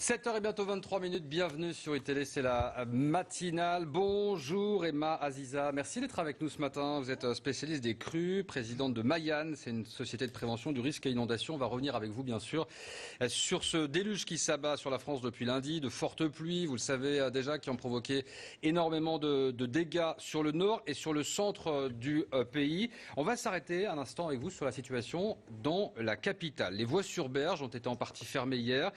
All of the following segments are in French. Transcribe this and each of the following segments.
7h et bientôt 23 minutes, bienvenue sur iTélé, c'est la matinale. Bonjour Emma Aziza, merci d'être avec nous ce matin. Vous êtes spécialiste des crues, présidente de Mayan, c'est une société de prévention du risque à inondation. On va revenir avec vous bien sûr sur ce déluge qui s'abat sur la France depuis lundi, de fortes pluies, vous le savez déjà, qui ont provoqué énormément de dégâts sur le nord et sur le centre du pays. On va s'arrêter un instant avec vous sur la situation dans la capitale. Les voies sur berge ont été en partie fermées hier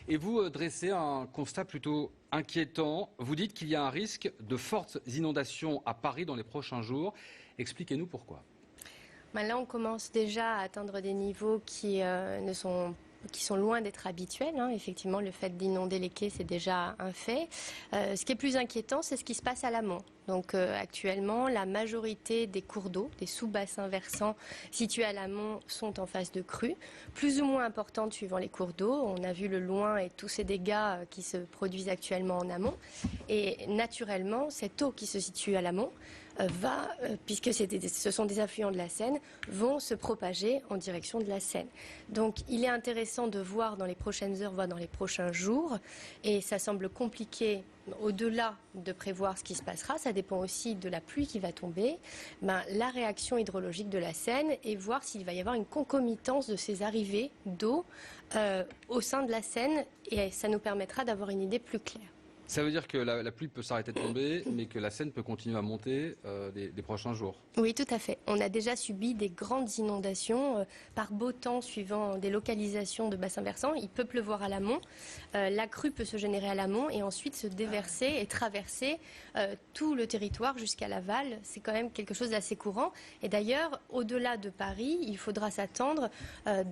et vous dressez un constat plutôt inquiétant. Vous dites qu'il y a un risque de fortes inondations à Paris dans les prochains jours. Expliquez-nous pourquoi. Là, on commence déjà à atteindre des niveaux qui sont loin d'être habituels. Effectivement, le fait d'inonder les quais, c'est déjà un fait. Ce qui est plus inquiétant, c'est ce qui se passe à l'amont. Donc actuellement, la majorité des cours d'eau, des sous-bassins versants situés à l'amont sont en phase de crue, plus ou moins importante suivant les cours d'eau. On a vu le Loing et tous ces dégâts qui se produisent actuellement en amont. Et naturellement, cette eau qui se situe à l'amont puisque ce sont des affluents de la Seine, vont se propager en direction de la Seine. Donc il est intéressant de voir dans les prochaines heures, voire dans les prochains jours, et ça semble compliqué au-delà de prévoir ce qui se passera, ça dépend aussi de la pluie qui va tomber, la réaction hydrologique de la Seine et voir s'il va y avoir une concomitance de ces arrivées d'eau au sein de la Seine, et ça nous permettra d'avoir une idée plus claire. Ça veut dire que la pluie peut s'arrêter de tomber, mais que la Seine peut continuer à monter des prochains jours. Oui, tout à fait. On a déjà subi des grandes inondations par beau temps suivant des localisations de bassins versants. Il peut pleuvoir à l'amont. La crue peut se générer à l'amont et ensuite se déverser et traverser tout le territoire jusqu'à l'aval. C'est quand même quelque chose d'assez courant. Et d'ailleurs, au-delà de Paris, il faudra s'attendre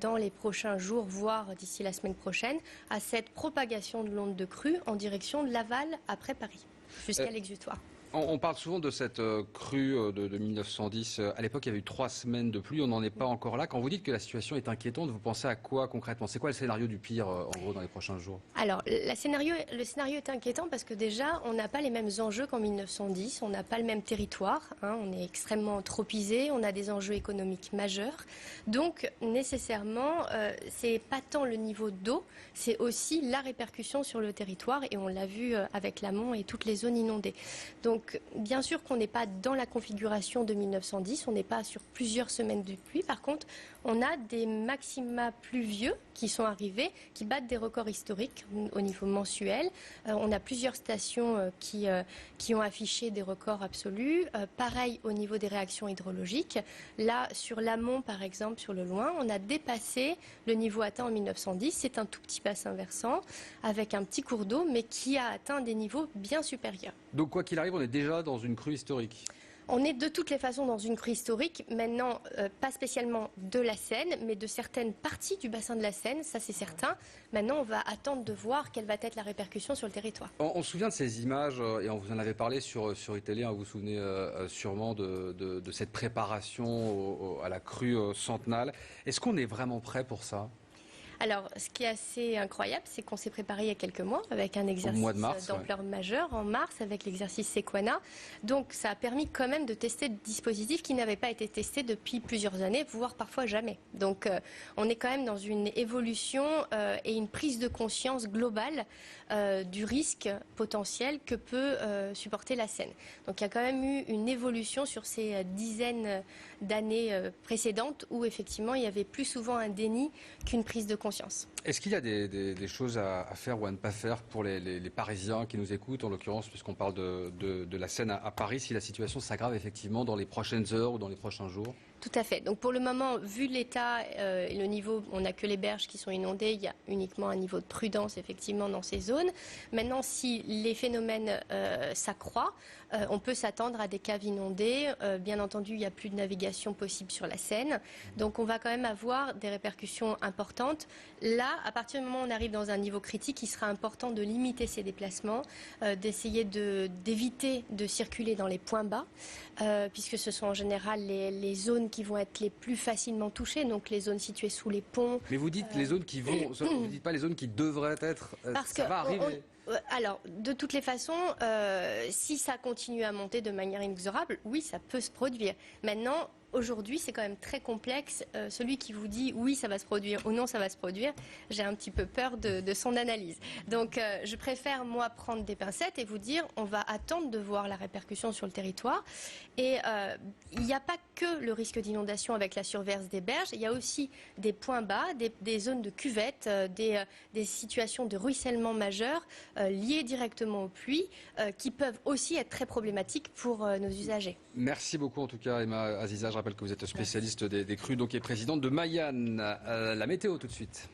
dans les prochains jours, voire d'ici la semaine prochaine, à cette propagation de l'onde de crue en direction de l'aval après Paris, jusqu'à l'exutoire. On parle souvent de cette crue de 1910. À l'époque, il y avait eu 3 semaines de pluie. On n'en est pas encore là. Quand vous dites que la situation est inquiétante, vous pensez à quoi concrètement? C'est quoi le scénario du pire, en gros, dans les prochains jours? Alors, le scénario est inquiétant parce que déjà, on n'a pas les mêmes enjeux qu'en 1910. On n'a pas le même territoire. On est extrêmement tropisé. On a des enjeux économiques majeurs. Donc, nécessairement, c'est pas tant le niveau d'eau, c'est aussi la répercussion sur le territoire. Et on l'a vu avec l'amont et toutes les zones inondées. Donc, bien sûr qu'on n'est pas dans la configuration de 1910, on n'est pas sur plusieurs semaines de pluie. Par contre, on a des maxima pluvieux qui sont arrivés, qui battent des records historiques au niveau mensuel. On a plusieurs stations qui ont affiché des records absolus. Pareil au niveau des réactions hydrologiques. Là, sur l'amont, par exemple, sur le Loing, on a dépassé le niveau atteint en 1910. C'est un tout petit bassin versant avec un petit cours d'eau, mais qui a atteint des niveaux bien supérieurs. Donc, quoi qu'il arrive, on est déjà dans une crue historique. On est de toutes les façons dans une crue historique, maintenant pas spécialement de la Seine, mais de certaines parties du bassin de la Seine, ça c'est certain. Maintenant on va attendre de voir quelle va être la répercussion sur le territoire. On se souvient de ces images, et on vous en avait parlé sur iTélé, vous vous souvenez sûrement de cette préparation à la crue centenale. Est-ce qu'on est vraiment prêt pour ça ? Alors, ce qui est assez incroyable, c'est qu'on s'est préparé il y a quelques mois avec un exercice d'ampleur majeure en mars avec l'exercice Sequana. Donc, ça a permis quand même de tester des dispositifs qui n'avaient pas été testés depuis plusieurs années, voire parfois jamais. Donc, on est quand même dans une évolution et une prise de conscience globale du risque potentiel que peut supporter la Seine. Donc, il y a quand même eu une évolution sur ces dizaines d'années précédentes où effectivement il y avait plus souvent un déni qu'une prise de conscience. Est-ce qu'il y a des choses à faire ou à ne pas faire pour les Parisiens qui nous écoutent, en l'occurrence, puisqu'on parle de la Seine à Paris, si la situation s'aggrave effectivement dans les prochaines heures ou dans les prochains jours? Tout à fait. Donc pour le moment, vu l'état et le niveau, on n'a que les berges qui sont inondées, il y a uniquement un niveau de prudence effectivement dans ces zones. Maintenant, si les phénomènes s'accroissent, on peut s'attendre à des caves inondées. Bien entendu, il n'y a plus de navigation possible sur la Seine. Donc on va quand même avoir des répercussions importantes. Là, à partir du moment où on arrive dans un niveau critique, il sera important de limiter ces déplacements, d'essayer d'éviter de circuler dans les points bas, puisque ce sont en général les zones qui vont être les plus facilement touchées, donc les zones situées sous les ponts. Mais vous dites les zones qui vont, vous ne dites pas les zones qui devraient être, ça va arriver. Alors, de toutes les façons, si ça continue à monter de manière inexorable, oui, ça peut se produire. Maintenant, aujourd'hui, c'est quand même très complexe. Celui qui vous dit oui, ça va se produire ou non, ça va se produire, j'ai un petit peu peur de son analyse. Donc, je préfère, moi, prendre des pincettes et vous dire, on va attendre de voir la répercussion sur le territoire. Et il n'y a pas que le risque d'inondation avec la surverse des berges, il y a aussi des points bas, des zones de cuvette, des situations de ruissellement majeur liées directement aux pluies qui peuvent aussi être très problématiques pour nos usagers. Merci beaucoup en tout cas Emma Aziza, je rappelle que vous êtes spécialiste des crues donc et présidente de Mayan. La météo tout de suite.